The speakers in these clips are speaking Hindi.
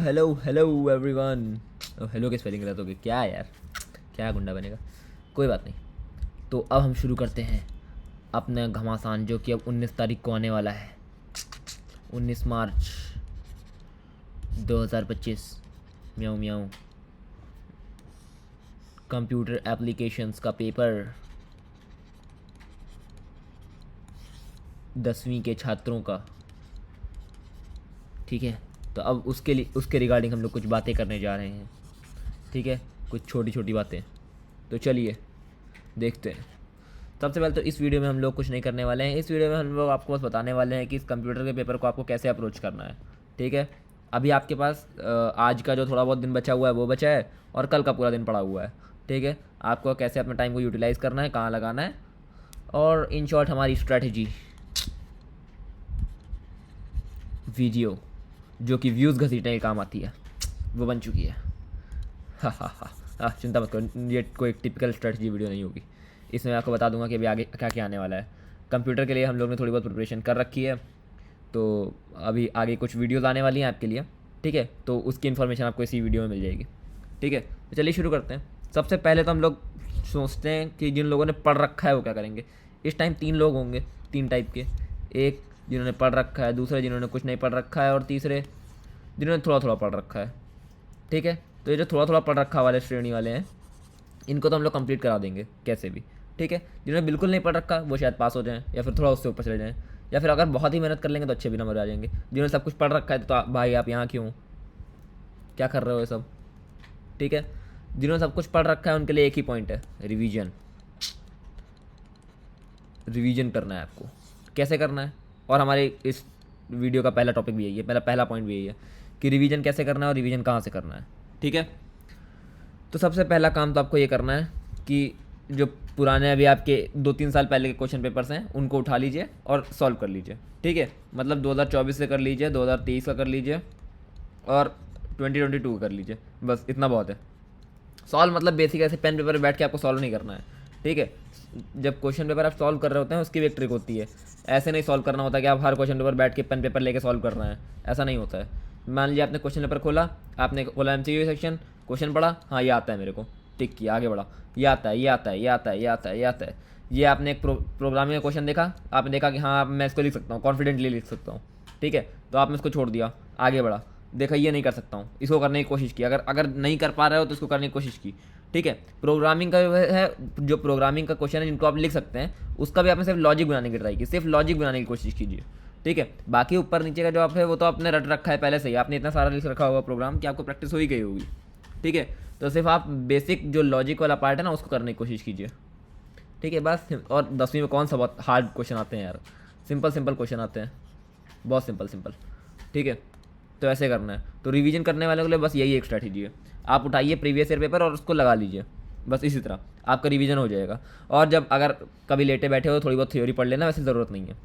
Hello hello everyone. हेलो की स्पेलिंग गलत हो गई क्या यार, क्या गुंडा बनेगा। कोई बात नहीं। तो अब हम शुरू करते हैं अपना घमासान जो कि अब 19 तारीख को आने वाला है। 19 मार्च 2025। म्याऊं म्याऊं। कंप्यूटर एप्लीकेशंस का पेपर 10वीं के छात्रों का। ठीक है, तो अब उसके रिगार्डिंग हम लोग कुछ बातें करने जा रहे हैं। ठीक है, कुछ छोटी छोटी बातें। तो चलिए देखते हैं। सबसे पहले तो इस वीडियो में हम लोग कुछ नहीं करने वाले हैं। इस वीडियो में हम लोग आपको बस बताने वाले हैं कि इस कंप्यूटर के पेपर को आपको कैसे अप्रोच करना है। ठीक है, अभी आपके पास आज का जो थोड़ा बहुत दिन बचा हुआ है वो बचा है, और कल का पूरा दिन पड़ा हुआ है। ठीक है, आपको कैसे अपने टाइम को यूटिलाइज़ करना है, कहाँ लगाना है, और इन शॉर्ट हमारी स्ट्रैटेजी वीडियो जो कि व्यूज़ घसीटने के काम आती है वो बन चुकी है। हाँ हाँ हाँ हाँ, चिंता मत करो, ये कोई टिपिकल स्ट्रेटजी वीडियो नहीं होगी। इसमें मैं आपको बता दूंगा कि अभी आगे क्या क्या आने वाला है। कंप्यूटर के लिए हम लोग ने थोड़ी बहुत प्रिपरेशन कर रखी है, तो अभी आगे कुछ वीडियोज़ आने वाली हैं आपके लिए। ठीक है, तो उसकी इन्फॉर्मेशन आपको इसी वीडियो में मिल जाएगी। ठीक है, तो चलिए शुरू करते हैं। सबसे पहले तो हम लोग सोचते हैं कि जिन लोगों ने पढ़ रखा है वो क्या करेंगे। इस टाइम 3 लोग होंगे, 3 टाइप के। एक जिन्होंने पढ़ रखा है, दूसरे जिन्होंने कुछ नहीं पढ़ रखा है, और तीसरे जिन्होंने थोड़ा थोड़ा पढ़ रखा है। ठीक है, तो ये जो थोड़ा थोड़ा पढ़ रखा वाले श्रेणी वाले हैं, इनको तो हम लोग कंप्लीट करा देंगे कैसे भी। ठीक है, जिन्होंने बिल्कुल नहीं पढ़ रखा वो शायद पास हो जाएं, या फिर थोड़ा उससे ऊपर चले जाएं, या फिर अगर बहुत ही मेहनत कर लेंगे तो अच्छे भी नंबर आ जाएंगे। जिन्होंने सब कुछ पढ़ रखा है तो भाई आप यहाँ क्यों, क्या कर रहे हो ये सब। ठीक है, जिन्होंने सब कुछ पढ़ रखा है उनके लिए एक ही पॉइंट है, रिवीजन। रिवीजन करना है आपको। कैसे करना है, और हमारे इस वीडियो का पहला टॉपिक भी यही है, पहला पॉइंट भी यही है कि रिवीजन कैसे करना है और रिवीजन कहाँ से करना है। ठीक है, तो सबसे पहला काम तो आपको ये करना है कि जो पुराने अभी आपके 2-3 साल पहले के क्वेश्चन पेपर्स हैं उनको उठा लीजिए और सॉल्व कर लीजिए। ठीक है, मतलब 2024 से कर लीजिए, 2023 का कर लीजिए, और 2022 का कर लीजिए। बस इतना बहुत है। सॉल्व मतलब बेसिक ऐसे पेन पेपर पे बैठ के आपको सॉल्व नहीं करना है। ठीक है, जब क्वेश्चन पेपर आप सॉल्व कर रहे होते हैं उसकी भी एक ट्रिक होती है। ऐसे नहीं सॉल्व करना होता कि आप हर क्वेश्चन पेपर बैठ के पेन पेपर लेके सॉल्व कर रहे हैं, ऐसा नहीं होता है। मान लीजिए आपने क्वेश्चन पेपर खोला, आपने खोला MCQ सेक्शन, क्वेश्चन पढ़ा, हाँ ये आता है मेरे को, टिक किया, आगे बढ़ा। ये आता है, ये आता है, ये आता है, ये आता है, ये आता है। ये आपने एक प्रोग्रामिंग का क्वेश्चन देखा, आपने देखा कि हाँ मैं इसको लिख सकता हूँ, कॉन्फिडेंटली लिख सकता हूँ। ठीक है, तो आपने इसको छोड़ दिया, आगे बढ़ा, देखा ये नहीं कर सकता हूँ, इसको करने की कोशिश की, अगर अगर नहीं कर पा रहे हो तो इसको करने की कोशिश की। ठीक है, प्रोग्रामिंग का है, जो प्रोग्रामिंग का क्वेश्चन है जिनको आप लिख सकते हैं उसका भी आपने सिर्फ लॉजिक बनाने की ट्राई की, सिर्फ लॉजिक बनाने की कोशिश कीजिए। ठीक है, बाकी ऊपर नीचे का जो आप है वो तो आपने रट रखा है पहले से ही, आपने इतना सारा लिख रखा होगा प्रोग्राम कि आपको प्रैक्टिस हो ही गई होगी। ठीक है, तो सिर्फ आप बेसिक जो लॉजिक वाला पार्ट है ना उसको करने की कोशिश कीजिए। ठीक है बस। और 10वीं में कौन सा बहुत हार्ड क्वेश्चन आते हैं यार, सिंपल सिंपल क्वेश्चन आते हैं, बहुत सिंपल सिंपल। ठीक है, तो ऐसे करना है। तो रिवीजन करने वाले के लिए बस यही एक स्ट्रैटेजी है, आप उठाइए प्रीवियस ईयर पेपर और उसको लगा लीजिए, बस इसी तरह आपका रिवीजन हो जाएगा। और जब अगर कभी लेटे बैठे हो थोड़ी बहुत थ्योरी पढ़ लेना, वैसे ज़रूरत नहीं है।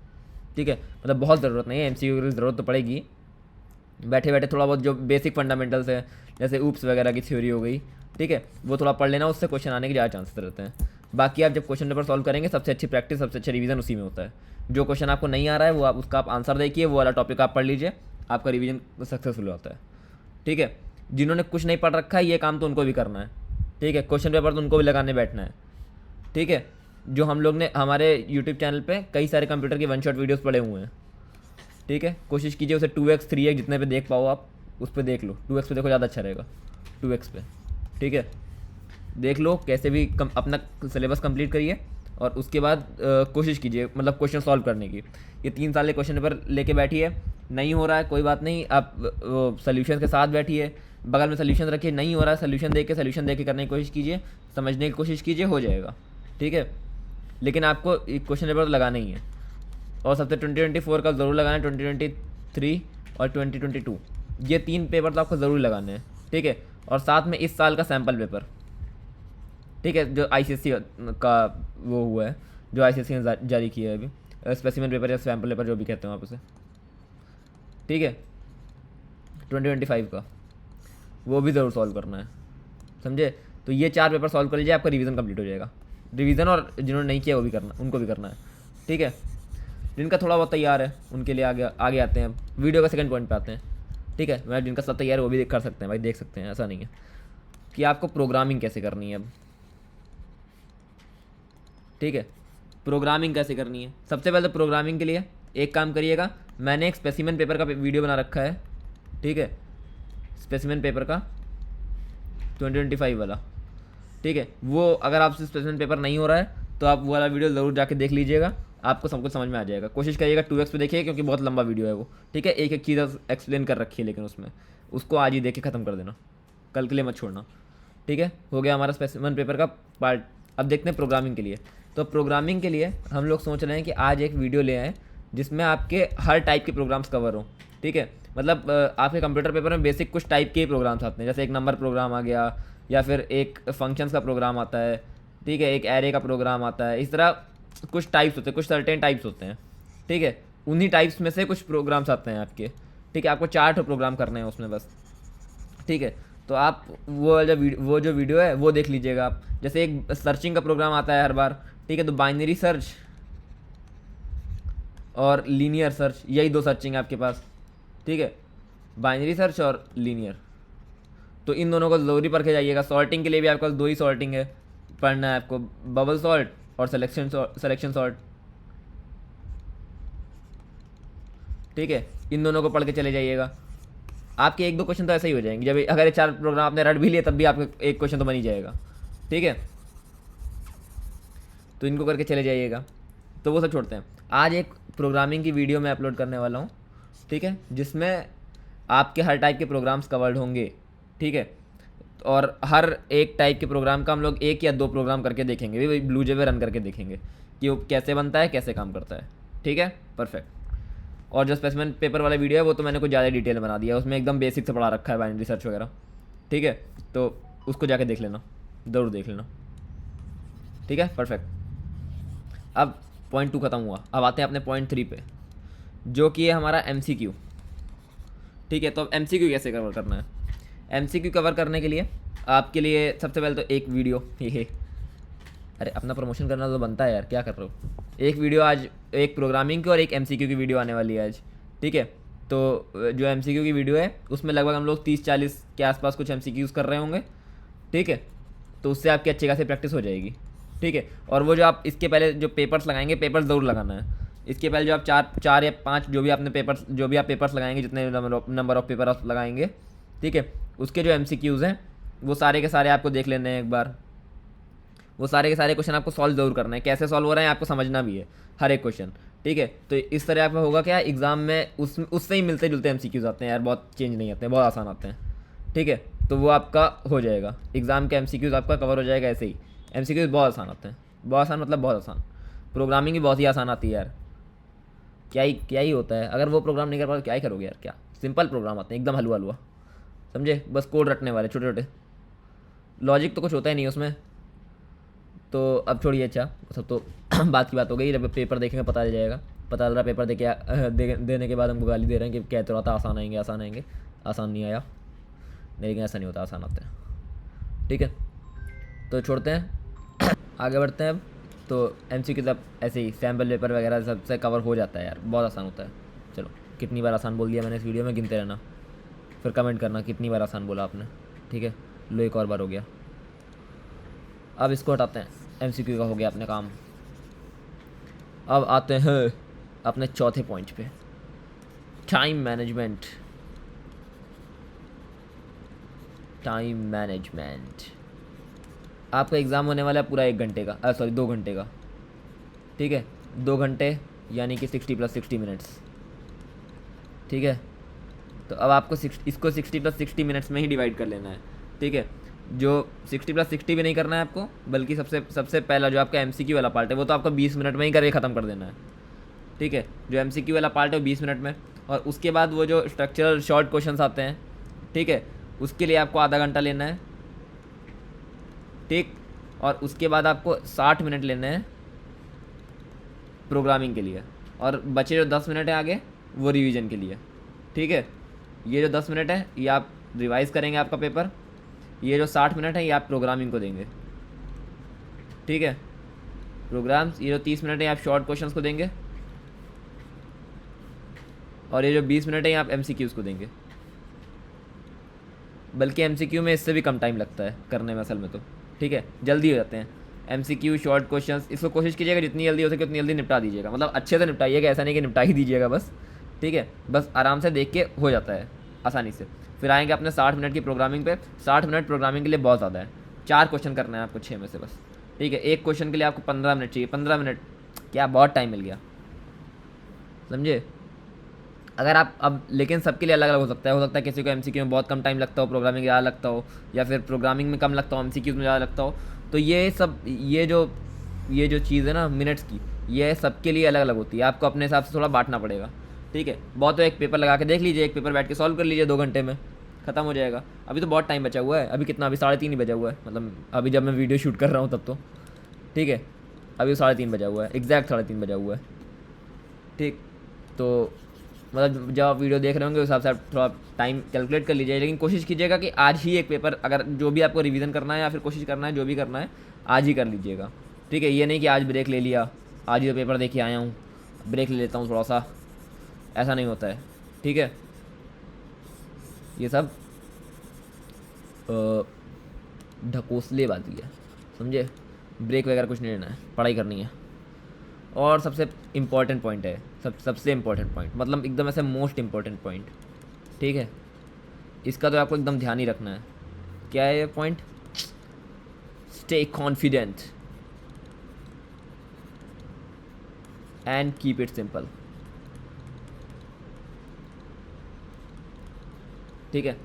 ठीक है, मतलब बहुत ज़रूरत नहीं है, MCQ की ज़रूरत तो पड़ेगी। बैठे बैठे थोड़ा बहुत जो बेसिक फंडामेंटल्स है, जैसे ऊप्स वगैरह की थ्योरी हो गई, ठीक है, वो थोड़ा पढ़ लेना, उससे क्वेश्चन आने के ज़्यादा चांसेस रहते हैं। बाकी आप जब क्वेश्चन पेपर सॉल्व करेंगे सबसे अच्छी प्रैक्टिस, सबसे अच्छा रिवीजन उसी में होता है। जो क्वेश्चन आपको नहीं आ रहा है वो आप उसका आप आंसर देखिए, वो वाला टॉपिक आप पढ़ लीजिए, आपका रिवीजन सक्सेसफुल होता है। ठीक है, जिन्होंने कुछ नहीं पढ़ रखा है ये काम तो उनको भी करना है। ठीक है, क्वेश्चन पेपर तो उनको भी लगाने बैठना है। ठीक है, जो हम लोग ने हमारे यूट्यूब चैनल पे कई सारे कंप्यूटर की वन शॉट वीडियोस पड़े हुए हैं। ठीक है, कोशिश कीजिए उसे 2x 3x जितने पे देख पाओ आप उस पर देख लो। 2x पे देखो ज़्यादा अच्छा रहेगा, 2x पे। ठीक है, देख लो कैसे भी अपना सिलेबस कंप्लीट करिए, और उसके बाद कोशिश कीजिए मतलब क्वेश्चन सॉल्व करने की। ये 3 साल के क्वेश्चन पेपर लेके बैठिए, नहीं हो रहा है कोई बात नहीं, आप सोल्यूशन के साथ बैठिए, बगल में सोल्यूशन रखिए, नहीं हो रहा है सोल्यूशन दे के करने की कोशिश कीजिए, समझने की कोशिश कीजिए, हो जाएगा। ठीक है, लेकिन आपको क्वेश्चन पेपर लगाना ही है, और सबसे 2024 का ज़रूर लगाना है, 2023 और 2022, ये 3 पेपर तो आपको ज़रूर लगाने हैं। ठीक है, और साथ में इस साल का सैम्पल पेपर। ठीक है, जो ICSE का वो हुआ है, जो ICSE ने जारी किया है अभी, स्पेसिमेन पेपर या सैम्पल पेपर जो भी कहते हैं आप उसे। ठीक है, 2025 का वो भी ज़रूर सॉल्व करना है, समझे। तो ये 4 पेपर सॉल्व कर लीजिए, आपका रिवीजन कंप्लीट हो जाएगा। रिवीजन, और जिन्होंने नहीं किया वो भी करना, उनको भी करना है। ठीक है, जिनका थोड़ा बहुत तैयार है उनके लिए आगे आगे आते हैं। वीडियो का सेकंड पॉइंट पे आते हैं। ठीक है, मैं जिनका सब तैयार है वो भी कर सकते हैं भाई, देख सकते हैं, ऐसा नहीं है। कि आपको प्रोग्रामिंग कैसे करनी है अब। ठीक है, प्रोग्रामिंग कैसे करनी है। सबसे पहले प्रोग्रामिंग के लिए एक काम करिएगा, मैंने एक स्पेसिमेन पेपर का वीडियो बना रखा है। ठीक है, स्पेसिमेन पेपर का 2025 वाला। ठीक है, वो अगर आपसे स्पेसिमेन पेपर नहीं हो रहा है तो आप वो वाला वीडियो ज़रूर जाके देख लीजिएगा, आपको सब कुछ समझ में आ जाएगा। कोशिश करिएगा 2x पे देखिए, क्योंकि बहुत लंबा वीडियो है वो। ठीक है, एक एक चीज़ एक्सप्लेन कर रखी है, लेकिन उसमें उसको आज ही देख के ख़त्म कर देना, कल के लिए मत छोड़ना। ठीक है, हो गया हमारा स्पेसिमेन पेपर का पार्ट। अब देखते हैं प्रोग्रामिंग के लिए। तो प्रोग्रामिंग के लिए हम लोग सोच रहे हैं कि आज एक वीडियो ले आएँ जिसमें आपके हर टाइप के प्रोग्राम्स कवर हों। ठीक है, मतलब आपके कंप्यूटर पेपर में बेसिक कुछ टाइप के ही प्रोग्राम्स आते हैं, जैसे एक नंबर प्रोग्राम आ गया, या फिर एक फंक्शंस का प्रोग्राम आता है। ठीक है, एक एरे का प्रोग्राम आता है। इस तरह कुछ टाइप्स होते हैं, कुछ सर्टेन टाइप्स होते हैं। ठीक है, उन्हीं टाइप्स में से कुछ प्रोग्राम्स आते हैं आपके। ठीक है, आपको 4 प्रोग्राम करने हैं उसमें बस। ठीक है, तो आप वो जो वीडियो है वो देख लीजिएगा आप। जैसे एक सर्चिंग का प्रोग्राम आता है हर बार। ठीक है, तो बाइनरी सर्च और लीनियर सर्च, यही 2 सर्चिंग है आपके पास। ठीक है, बाइनरी सर्च और लीनियर, तो इन दोनों को ज़रूरी पढ़ के जाइएगा। सॉर्टिंग के लिए भी आपके पास 2 ही सॉर्टिंग है पढ़ना है आपको, बबल सॉर्ट और सिलेक्शन सॉर्ट। ठीक है, इन दोनों को पढ़ के चले जाइएगा। आपके 1-2 क्वेश्चन तो ऐसे ही हो जाएंगे, जब अगर ये 4 प्रोग्राम आपने रट भी लिए तब भी आपका एक क्वेश्चन तो बन ही जाएगा। ठीक है, तो इनको करके चले जाइएगा। तो वो सब छोड़ते हैं, आज एक प्रोग्रामिंग की वीडियो मैं अपलोड करने वाला हूँ। ठीक है, जिसमें आपके हर टाइप के प्रोग्राम्स कवर्ड होंगे। ठीक है, और हर एक टाइप के प्रोग्राम का हम लोग 1 या 2 प्रोग्राम करके देखेंगे, वही ब्लूजे पे रन करके देखेंगे कि वो कैसे बनता है, कैसे काम करता है। ठीक है, परफेक्ट। और जो स्पेसिमेन पेपर वाला वीडियो है वो तो मैंने कुछ ज़्यादा डिटेल बना दिया है, उसमें एकदम बेसिक से पढ़ा रखा है, बाइनरी सर्च वगैरह। ठीक है, तो उसको जाके देख लेना, ज़रूर देख लेना। ठीक है, परफेक्ट। अब पॉइंट 2 ख़त्म हुआ, अब आते हैं अपने पॉइंट 3 पे, जो कि है हमारा MCQ। ठीक है, तो अब MCQ कैसे कवर करना है। MCQ कवर करने के लिए आपके लिए सबसे पहले तो एक वीडियो, ये अरे अपना प्रमोशन करना तो बनता है यार, क्या कर रहे हो। एक वीडियो आज, एक प्रोग्रामिंग की और एक MCQ की वीडियो आने वाली है आज। ठीक है, तो जो MCQ की वीडियो है उसमें लगभग हम लोग 30-40 के आसपास कुछ MCQs कर रहे होंगे। ठीक है, तो उससे आपकी अच्छी खासी प्रैक्टिस हो जाएगी। ठीक है, और वो जो आप इसके पहले जो पेपर्स लगाएंगे, पेपर्स ज़रूर लगाना है। इसके पहले जो आप 4 या 5 जो भी आप पेपर्स लगाएंगे, जितने नंबर ऑफ पेपर आप लगाएंगे, ठीक है, उसके जो MCQs हैं वो सारे के सारे आपको देख लेने हैं एक बार। वो सारे के सारे क्वेश्चन आपको सॉल्व ज़रूर करना है, कैसे सॉल्व हो रहे हैं आपको समझना भी है हर एक क्वेश्चन। ठीक है, तो इस तरह आपका होगा क्या, एग्ज़ाम में उससे ही मिलते जुलते MCQs आते हैं यार, बहुत चेंज नहीं आते हैं, बहुत आसान आते हैं। ठीक है, तो वो आपका हो जाएगा, एग्ज़ाम के MCQs आपका कवर हो जाएगा ऐसे ही। MCQs बहुत आसान आते हैं, बहुत आसान मतलब बहुत आसान। प्रोग्रामिंग भी बहुत ही आसान आती है यार, क्या ही होता है। अगर वो प्रोग्राम नहीं कर पाओ क्या ही करोगे यार, क्या सिंपल प्रोग्राम आते हैं एकदम हलवा हलवा, समझे, बस कोड रटने वाले छोटे छोटे, लॉजिक तो कुछ होता ही नहीं उसमें। तो अब छोड़िए, अच्छा सब तो बात की बात हो गई। जब पेपर देखेंगे पता चल जाएगा, पता चल रहा पेपर देने के बाद हमको गाली दे रहे हैं कि कहते रहा था आसान आएंगे आसान आएंगे, आसान नहीं आया। नहीं, लेकिन ऐसा नहीं होता, आसान आते हैं। ठीक है, तो छोड़ते हैं आगे बढ़ते हैं अब। तो MCQ तब ऐसे ही सैम्पल पेपर वगैरह सबसे कवर हो जाता है यार, बहुत आसान होता है। चलो, कितनी बार आसान बोल दिया मैंने इस वीडियो में, गिनते रहना, फिर कमेंट करना कितनी बार आसान बोला आपने। ठीक है, लो एक और बार हो गया। अब इसको हटाते हैं, MCQ का हो गया अपने काम। अब आते हैं अपने चौथे पॉइंट पे, टाइम मैनेजमेंट। टाइम मैनेजमेंट, आपका एग्ज़ाम होने वाला है पूरा 1 घंटे का, 2 घंटे का। ठीक है, 2 घंटे यानी कि 60 + 60 मिनट्स। ठीक है, तो अब आपको इसको 60 + 60 मिनट्स में ही डिवाइड कर लेना है। ठीक है, जो 60 + 60 भी नहीं करना है आपको, बल्कि सबसे पहला जो आपका MCQ वाला पार्ट है वो तो आपको 20 मिनट में ही करके ख़त्म कर देना है। ठीक है, जो MCQ वाला पार्ट है वो 20 मिनट में, और उसके बाद वो जो स्ट्रक्चरल शॉर्ट क्वेश्चंस आते हैं, ठीक है, उसके लिए आपको आधा घंटा लेना है। ठीक, और उसके बाद आपको 60 मिनट लेने हैं प्रोग्रामिंग के लिए, और बचे जो 10 मिनट है आगे वो रिवीजन के लिए। ठीक है, ये जो 10 मिनट है ये आप रिवाइज़ करेंगे आपका पेपर, ये जो 60 मिनट है ये आप प्रोग्रामिंग को देंगे। ठीक है, प्रोग्राम्स, ये जो 30 मिनट है आप शॉर्ट क्वेश्चंस को देंगे, और ये जो 20 मिनट है आप MCQs को देंगे। बल्कि एमसीक्यू में इससे भी कम टाइम लगता है करने में असल में तो, ठीक है, जल्दी हो जाते हैं एमसीक्यू शॉर्ट क्वेश्चंस। इसको कोशिश कीजिएगा जितनी जल्दी हो सके उतनी जल्दी निपटा दीजिएगा, मतलब अच्छे से निपटाइएगा, ऐसा नहीं कि निपटा ही दीजिएगा बस, ठीक है, बस आराम से देख के हो जाता है आसानी से। फिर आएंगे अपने 60 मिनट की प्रोग्रामिंग पे। 60 मिनट प्रोग्रामिंग के लिए बहुत ज़्यादा है, 4 क्वेश्चन करना है आपको 6 में से बस, ठीक है। एक क्वेश्चन के लिए आपको 15 मिनट चाहिए, 15 मिनट क्या बहुत टाइम मिल गया, समझे। अगर आप अब, लेकिन सबके लिए अलग अलग हो सकता है किसी को एमसीक्यू में बहुत कम टाइम लगता हो, प्रोग्रामिंग ज़्यादा लगता हो, या फिर प्रोग्रामिंग में कम लगता हो, एमसीक्यू में ज़्यादा लगता हो। तो ये सब ये जो चीज़ है ना मिनट्स की, ये सबके लिए अलग अलग होती है, आपको अपने हिसाब से थोड़ा बांटना पड़ेगा, ठीक है। बहुत तो एक पेपर लगा के देख लीजिए, एक पेपर बैठ के सॉल्व कर लीजिए 2 घंटे में, ख़त्म हो जाएगा। अभी तो बहुत टाइम बचा हुआ है, अभी कितना, अभी 3:30 ही बजा हुआ है, मतलब अभी जब मैं वीडियो शूट कर रहा हूँ तब तो, ठीक है, अभी 3:30 बजा हुआ है, एग्जैक्ट 3:30 बजा हुआ है, ठीक। तो मतलब जब आप वीडियो देख रहे होंगे उस हिसाब से आप थोड़ा टाइम कैलकुलेट कर लीजिए, लेकिन कोशिश कीजिएगा कि आज ही एक पेपर, अगर जो भी आपको रिवीजन करना है या फिर कोशिश करना है जो भी करना है आज ही कर लीजिएगा, ठीक है। ये नहीं कि आज ब्रेक ले लिया, आज ही तो पेपर दे के आया हूँ, ब्रेक ले लेता हूँ थोड़ा सा, ऐसा नहीं होता है, ठीक है। ये सब ढकोसलेबाजी है, समझे। ब्रेक वगैरह कुछ नहीं लेना है, पढ़ाई करनी है। और सबसे इम्पॉर्टेंट पॉइंट है, सबसे इम्पॉर्टेंट पॉइंट, मतलब एकदम ऐसे मोस्ट इम्पॉर्टेंट पॉइंट, ठीक है, इसका तो आपको एकदम ध्यान ही रखना है। क्या है ये point? Stay confident and keep it simple, ठीक है।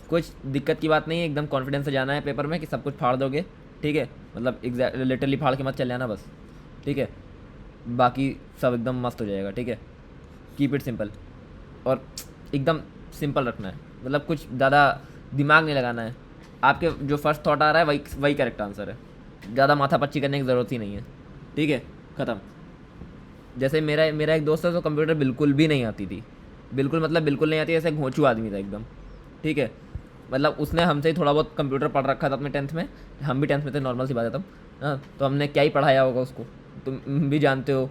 कुछ दिक्कत की बात नहीं है, एकदम कॉन्फिडेंस से जाना है पेपर में कि सब कुछ फाड़ दोगे, ठीक है, मतलब एग्जैक्ट लिटरली फाड़ के मत चल जाना बस, ठीक है, बाकी सब एकदम मस्त हो जाएगा, ठीक है। कीप इट सिंपल, और एकदम सिंपल रखना है, मतलब कुछ ज़्यादा दिमाग नहीं लगाना है, आपके जो फर्स्ट थॉट आ रहा है वही करेक्ट आंसर है, ज़्यादा माथा पच्ची करने की ज़रूरत ही नहीं है, ठीक है, ख़त्म। जैसे मेरा एक दोस्त है, तो कंप्यूटर बिल्कुल भी नहीं आती थी, बिल्कुल मतलब बिल्कुल नहीं आती, ऐसे घोंचू आदमी था एकदम, ठीक है। मतलब उसने हमसे ही थोड़ा बहुत कंप्यूटर पढ़ रखा था अपने 10th में, हम भी 10th में थे, नॉर्मल सी बात है तब, हाँ, तो हमने क्या ही पढ़ाया होगा उसको, तुम भी जानते हो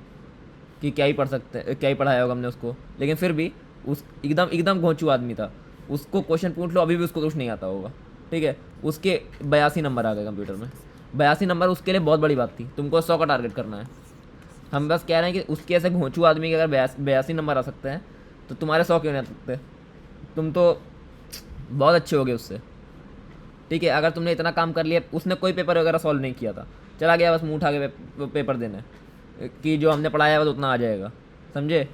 कि क्या ही पढ़ाया होगा हमने उसको, लेकिन फिर भी उस एकदम घोंचू आदमी था, उसको क्वेश्चन पूछ लो अभी भी उसको कुछ नहीं आता होगा, ठीक है। उसके 82 नंबर आ गए कंप्यूटर में, 82 नंबर उसके लिए बहुत बड़ी बात थी, तुमको 100 का टारगेट करना है। हम बस कह रहे हैं कि उसके ऐसे घोंचू आदमी के अगर 82 नंबर आ सकते हैं तो तुम्हारे 100 क्यों नहीं आ सकते? तुम तो बहुत अच्छे हो गए उससे, ठीक है। अगर तुमने इतना काम कर लिया, उसने कोई पेपर वगैरह सॉल्व नहीं किया था, चला गया बस मुंह उठा के पेपर देने कि जो हमने पढ़ाया है बस उतना आ जाएगा, समझे।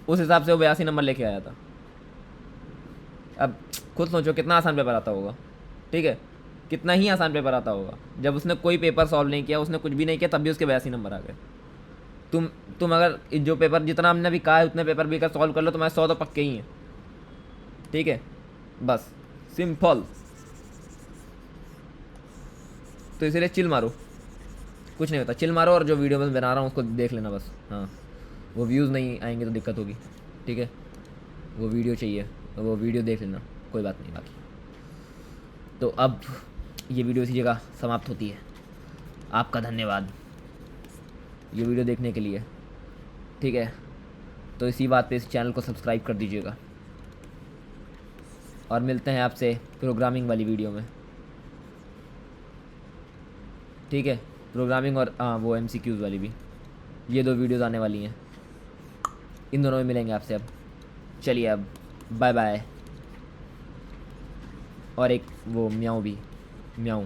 उस हिसाब से वो 82 नंबर लेके आया था। अब खुद सोचो कितना आसान पेपर आता होगा, ठीक है, कितना ही आसान पेपर आता होगा। जब उसने कोई पेपर सॉल्व नहीं किया, उसने कुछ भी नहीं किया, तब भी उसके 82 नंबर आ गए। तुम अगर जो पेपर जितना हमने अभी कहा है उतने पेपर भी अगर सॉल्व कर लो, तुम्हारे 100 तो पक्के ही हैं, ठीक है, बस सिंपल। तो इसीलिए चिल मारो, कुछ नहीं होता, चिल मारो, और जो वीडियो मैं बना रहा हूँ उसको देख लेना बस, हाँ। वो व्यूज़ नहीं आएंगे तो दिक्कत होगी, ठीक है, वो वीडियो चाहिए तो वो वीडियो देख लेना, कोई बात नहीं बाकी। तो अब ये वीडियो इसी जगह समाप्त होती है। आपका धन्यवाद ये वीडियो देखने के लिए, ठीक है। तो इसी बात पे इस चैनल को सब्सक्राइब कर दीजिएगा, और मिलते हैं आपसे प्रोग्रामिंग वाली वीडियो में, ठीक है। प्रोग्रामिंग और हाँ वो MCQs वाली भी, ये 2 वीडियोज़ आने वाली हैं, इन दोनों में मिलेंगे आपसे। अब चलिए, अब बाय बाय। और एक वो म्याऊं भी, म्याऊं।